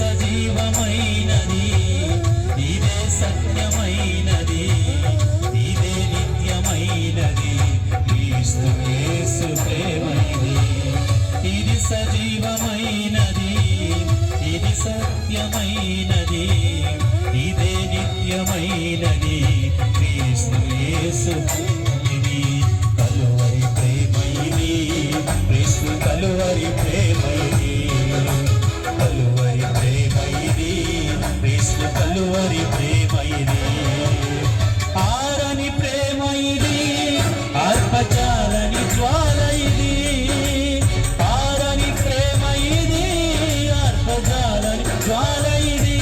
సజీవమైనది, ఇదే సత్యమైనది, ఇదే నిత్యమైనది. క్రీస్తు యేసు ప్రేమ ఇది సజీవమైనది, ఇది సత్యమైనది, ఇదే నిత్యమైనది. క్రీస్తు యేసు ఇది కలువరి ప్రేమ ఇది, క్రీస్తు కలువరి ప్రేమ ఇది, కలువరి ప్రేమ ఇది, క్రీస్తు కలువరి ప్రేమ ఇది. ఆరని ప్రేమ ఇది, ఆత్మజాలని జ్వాల ఇది, ఆరని ప్రేమ ఇది, ఆత్మజాలని జ్వాల ఇది.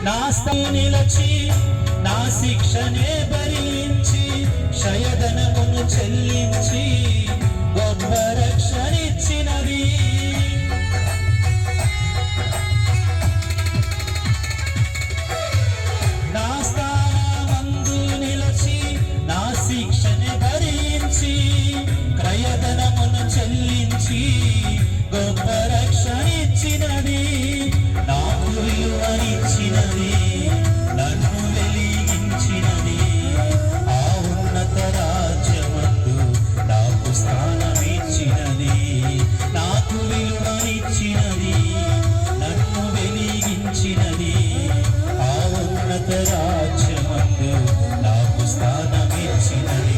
నా స్థాయి నిలచి, నా శిక్షనే భరించి, క్షయధనమును చెల్లించి గొప్ప రక్షణిచ్చినది. నా స్థానమందు నిలచి, నా శిక్షనే భరించి, క్రయధనమును చెల్లించి గొప్ప రక్షణిచ్చినది. నాకు విలువనిచ్చినది, నన్ను వెలిగించినది, ఆ ఉన్నత రాజ్యమందు నాకు స్థానమిచ్చినది. నాకు విలువనిచ్చినది, నన్ను వెలిగించినది, ఆ ఉన్నత రాజ్యమందు నాకు స్థానమిచ్చినది.